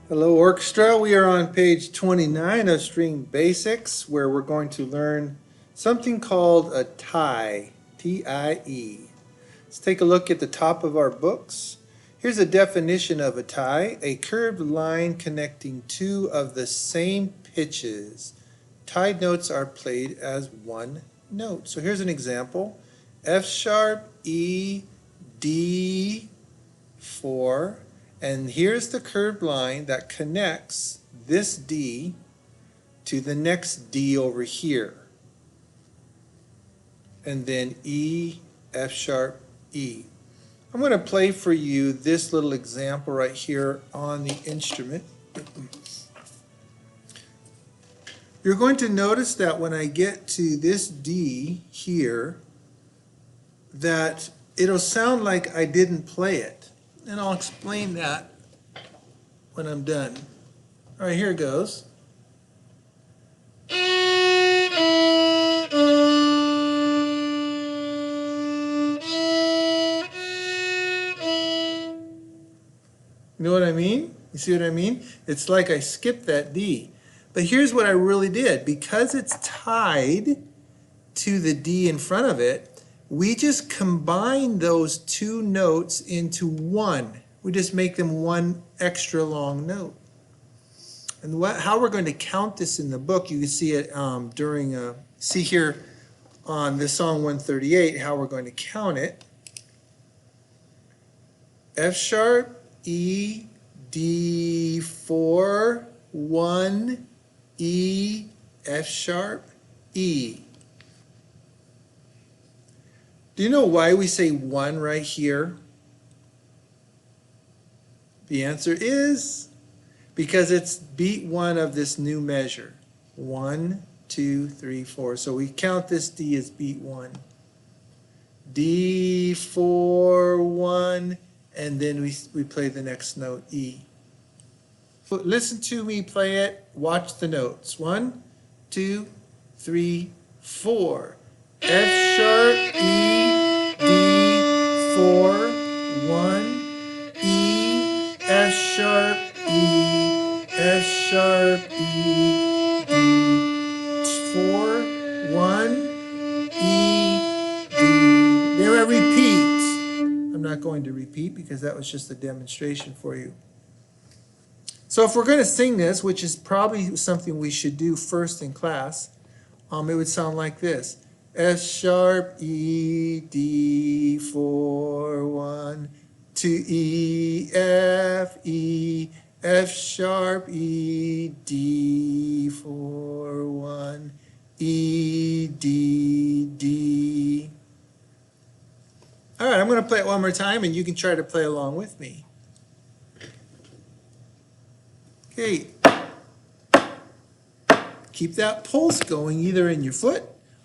Hello Orchestra, we are on page 29 of String Basics where we're going to learn something called a tie, T-I-E. Let's take a look at the top of our books. Here's a definition of a tie, a curved line connecting two of the same pitches. Tied notes are played as one note. So here's an example, F sharp, E, D, 4, and here's the curved line that connects this D to the next D over here. And then E, F sharp, E. I'm going to play for you this little example right here on the instrument. You're going to notice that when I get to this D here, that it'll sound like I didn't play it. And I'll explain that when I'm done. All right, here it goes. You know what I mean? You see what I mean? It's like I skipped that D. But here's what I really did. Because it's tied to the D in front of it, we just combine those two notes into one. We just make them one extra long note. And how we're going to count this in the book, you can see it see here on this song 138, how we're going to count it. F sharp, E, D, 4, 1, E, F sharp, E. Do you know why we say 1 right here? The answer is because it's beat 1 of this new measure. 1, 2, 3, 4. So we count this D as beat 1. D, 4, 1, and then we play the next note, E. So listen to me play it. Watch the notes. 1, 2, 3, 4. F sharp, E, D, 4, 1, E, F sharp, E, F sharp, E, D, 4, 1, E, D. There I repeat. I'm not going to repeat because that was just a demonstration for you. So if we're going to sing this, which is probably something we should do first in class, it would sound like this. F sharp, E, D, 4, 1, 2, E, F sharp, E, D, 4, 1, E, D, D. All right, I'm going to play it one more time, and you can try to play along with me. Okay. Keep that pulse going either in your foot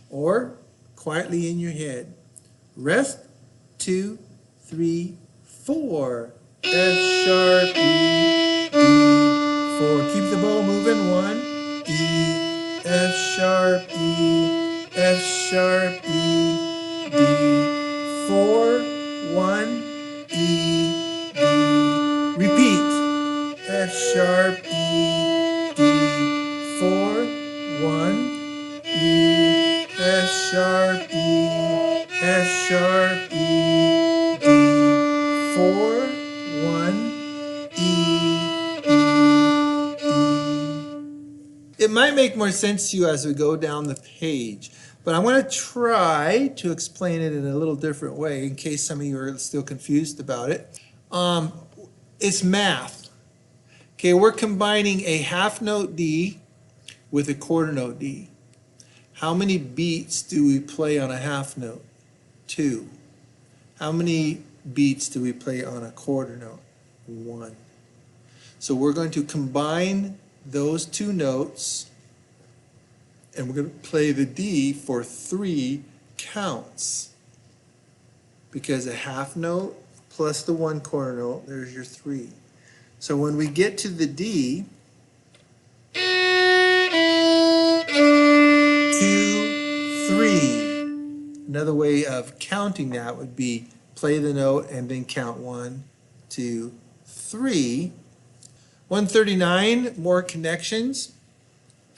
or quietly in your head. Rest, 2, 3, 4. F sharp, E, D, 4. Keep the bow moving. 1, E, F sharp, E, F sharp, E, D, 4, 1, E, D. Repeat. F sharp, E, D, 4, 1, E, F sharp, E, F sharp, E, D, 4, 1, E, D. It might make more sense to you as we go down the page, but I'm going to try to explain it in a little different way in case some of you are still confused about it. It's math. Okay, we're combining a half note D with a quarter note D. How many beats do we play on a half note? 2. How many beats do we play on a quarter note? 1. So we're going to combine those two notes, and we're going to play the D for 3 counts. Because a half note plus the 1 quarter note, there's your 3. So when we get to the D, 2, 3. Another way of counting that would be play the note and then count 1, 2, 3. 139, more connections.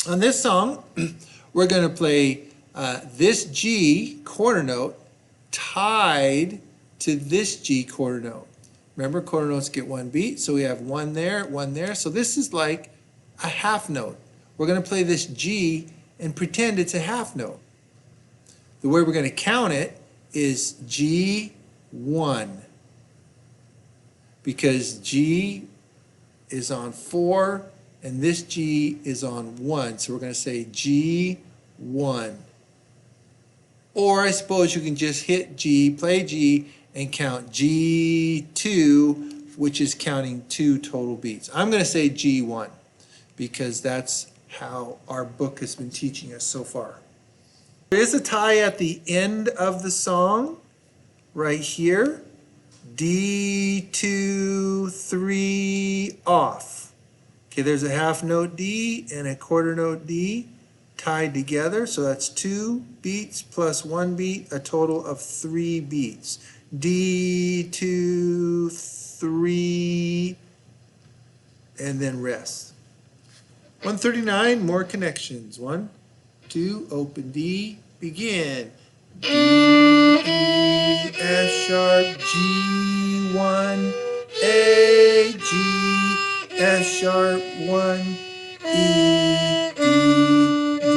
On this song, we're going to play this G quarter note tied to this G quarter note. Remember, quarter notes get one beat, so we have one there, one there. So this is like a half note. We're going to play this G and pretend it's a half note. The way we're going to count it is G1, because G is on 4 and this G is on 1. So we're going to say G1. Or I suppose you can just hit G, play G, and count G2, which is counting 2 total beats. I'm going to say G1 because that's how our book has been teaching us so far. There is a tie at the end of the song right here. D2, 3, off. Okay, there's a half note D and a quarter note D tied together, so that's 2 beats plus 1 beat, a total of 3 beats. D2, 3, and then rest. 139, more connections. 1, 2, open D, begin. D, E, F sharp, G1, A, G, F sharp, 1, E, D, D,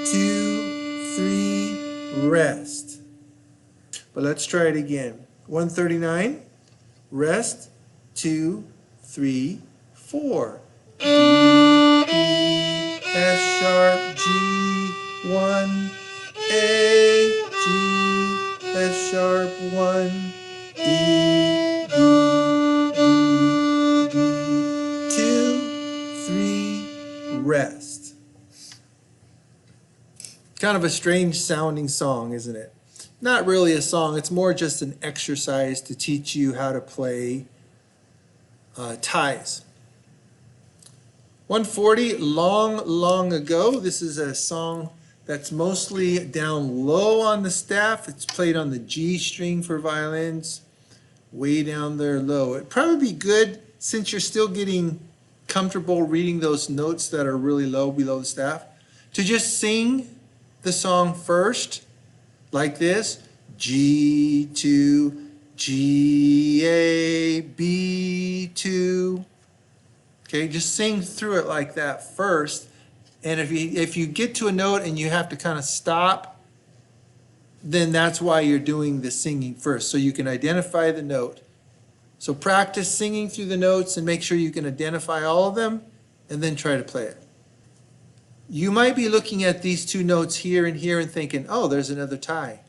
2, 3, rest. But let's try it again. 139, rest, 2, 3, 4. D, E, F sharp, G1, A, G, F sharp, 1, D, D, D, 2, 3, rest. Kind of a strange sounding song, isn't it? Not really a song, it's more just an exercise to teach you how to play ties. 140, long ago. This is a song that's mostly down low on the staff. It's played on the G string for violins, way down there low. It'd probably be good, since you're still getting comfortable reading those notes that are really low below the staff, to just sing the song first, like this: G2, G, A, B2. Okay, just sing through it like that first. And if you get to a note and you have to kind of stop, then that's why you're doing the singing first, so you can identify the note. So practice singing through the notes and make sure you can identify all of them, and then try to play it. You might be looking at these 2 notes here and here and thinking, oh, there's another tie.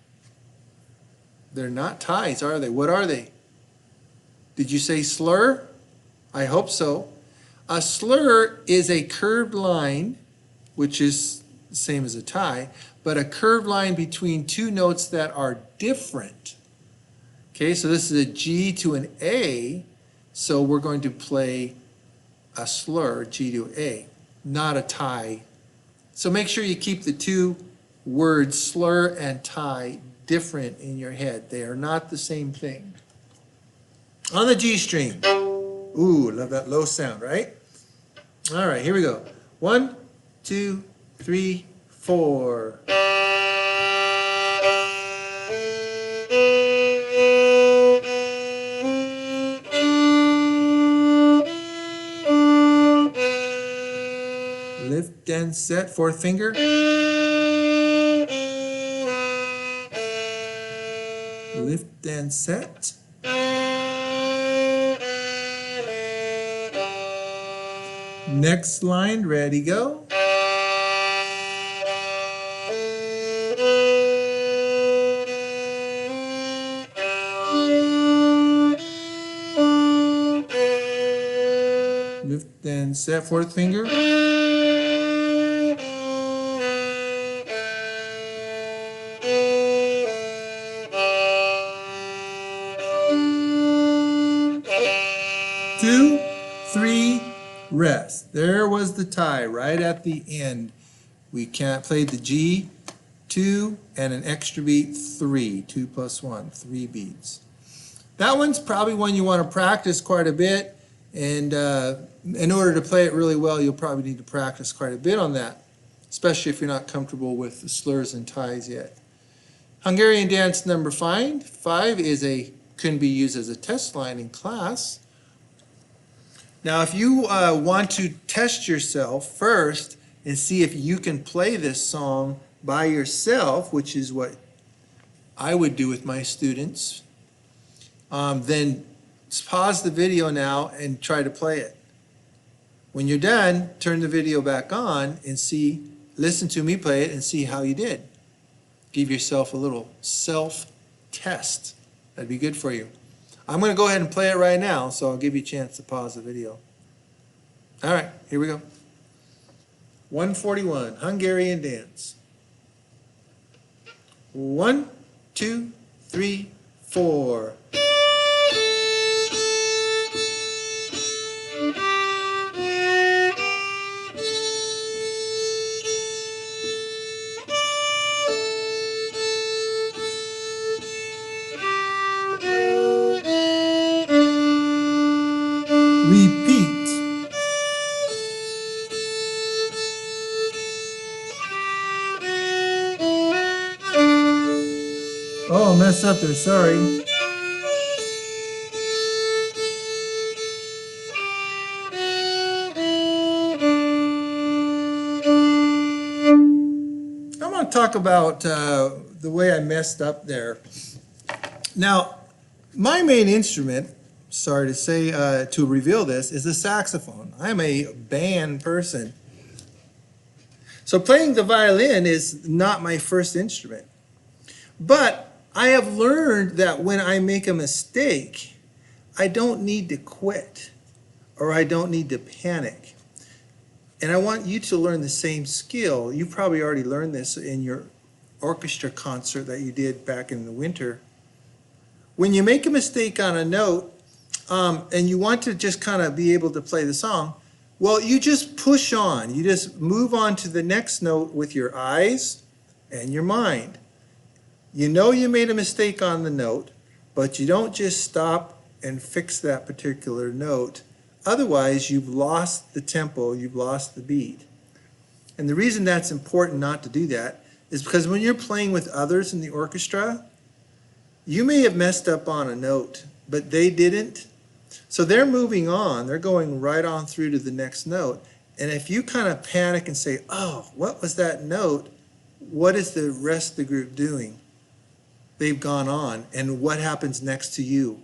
They're not ties, are they? What are they? Did you say slur? I hope so. A slur is a curved line, which is the same as a tie, but a curved line between 2 notes that are different. Okay, so this is a G to an A, so we're going to play a slur, G to A, not a tie. So make sure you keep the 2 words, slur and tie, different in your head. They are not the same thing. On the G string. Ooh, love that low sound, right? All right, here we go. 1, 2, 3, 4. Lift and set, 4th finger. Lift and set. Next line, ready, go. Lift and set, 4th finger. 2, 3, rest. There was the tie right at the end. We can't play the G, 2, and an extra beat, 3. 2 plus 1, 3 beats. That one's probably one you want to practice quite a bit. And in order to play it really well, you'll probably need to practice quite a bit on that, especially if you're not comfortable with the slurs and ties yet. Hungarian dance number 5 can be used as a test line in class. Now, if you want to test yourself first and see if you can play this song by yourself, which is what I would do with my students, then pause the video now and try to play it. When you're done, turn the video back on and listen to me play it and see how you did. Give yourself a little self-test. That'd be good for you. I'm going to go ahead and play it right now, so I'll give you a chance to pause the video. All right, here we go. 141, Hungarian dance. 1, 2, 3, 4. Repeat. Oh, messed up there, sorry. I want to talk about the way I messed up there. Now, my main instrument, sorry to say, to reveal this, is the saxophone. I'm a band person. So playing the violin is not my first instrument. But I have learned that when I make a mistake, I don't need to quit or I don't need to panic. And I want you to learn the same skill. You probably already learned this in your orchestra concert that you did back in the winter. When you make a mistake on a note and you want to just kind of be able to play the song, well, you just push on. You just move on to the next note with your eyes and your mind. You know you made a mistake on the note, but you don't just stop and fix that particular note. Otherwise, you've lost the tempo, you've lost the beat. And the reason that's important not to do that is because when you're playing with others in the orchestra, you may have messed up on a note, but they didn't. So they're moving on, they're going right on through to the next note. And if you kind of panic and say, oh, what was that note? What is the rest of the group doing? They've gone on, and what happens next to you?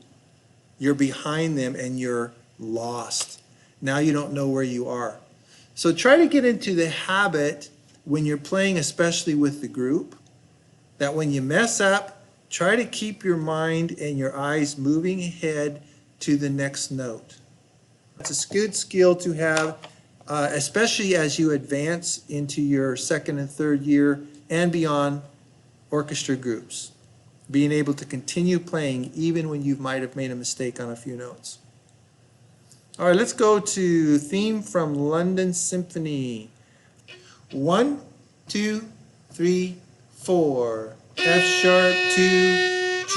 You're behind them and you're lost. Now you don't know where you are. So try to get into the habit when you're playing, especially with the group, that when you mess up, try to keep your mind and your eyes moving ahead to the next note. It's a good skill to have, especially as you advance into your second and third year and beyond orchestra groups. Being able to continue playing even when you might have made a mistake on a few notes. All right, let's go to theme from London Symphony. 1, 2, 3, 4. F sharp 2, G,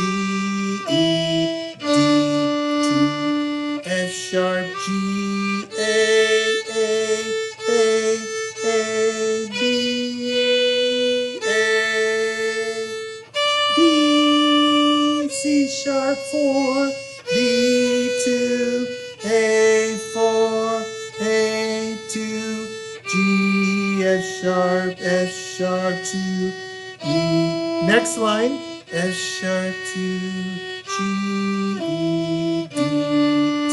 E, D, 2. F sharp, G, A, B, D, C sharp 4, B2, A4, A2, G, F sharp 2, E. Next line, F sharp 2, G, E, D,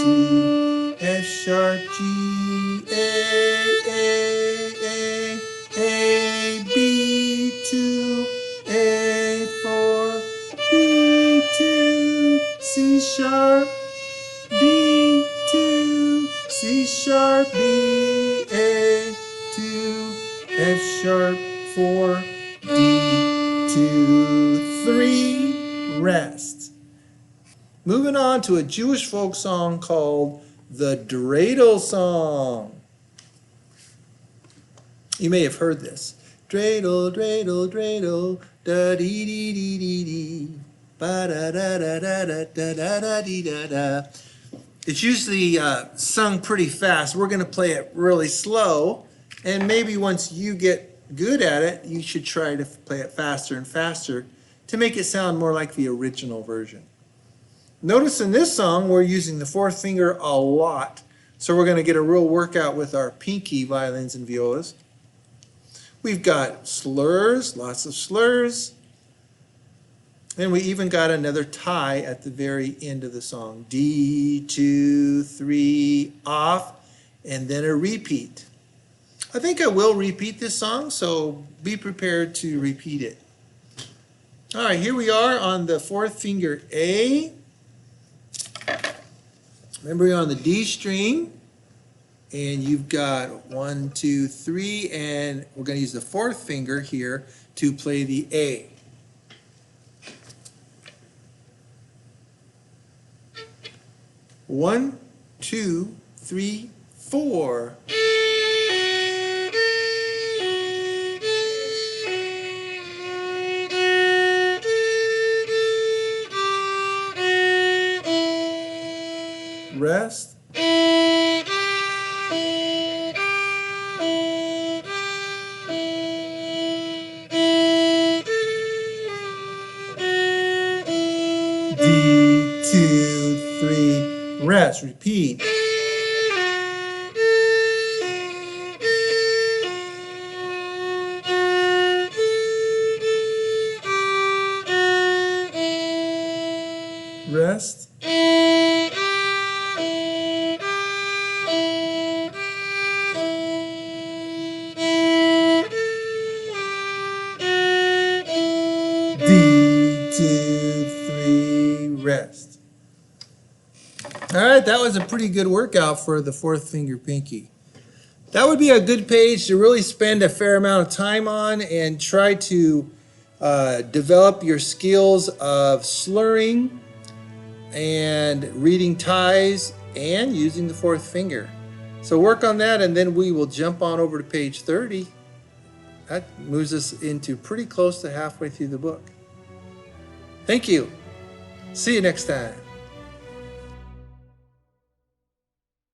2, F sharp, G, A, B, 2, A4, B2, C sharp, D2, C sharp, B, A2, F sharp, 4, D2, 3, rest. Moving on to a Jewish folk song called the Dreidel song. You may have heard this. Dreidel, dreidel, dreidel, da dee dee dee dee dee, ba da da da da da da da da dee da da. It's usually sung pretty fast. We're going to play it really slow, and maybe once you get good at it, you should try to play it faster and faster to make it sound more like the original version. Notice in this song we're using the fourth finger a lot, so we're going to get a real workout with our pinky violins and violas. We've got slurs, lots of slurs. And we even got another tie at the very end of the song. D, 2, 3, off, and then a repeat. I think I will repeat this song, so be prepared to repeat it. All right, here we are on the fourth finger A. Remember, you're on the D string, and you've got 1, 2, 3, and we're going to use the fourth finger here to play the A. One, two, three, four. Rest. D, 2, 3, rest. Repeat. Rest. D, 2, 3, rest. All right, that was a pretty good workout for the fourth finger pinky. That would be a good page to really spend a fair amount of time on and try to develop your skills of slurring and reading ties and using the fourth finger. So work on that, and then we will jump on over to page 30. That moves us into pretty close to halfway through the book. Thank you. See you next time.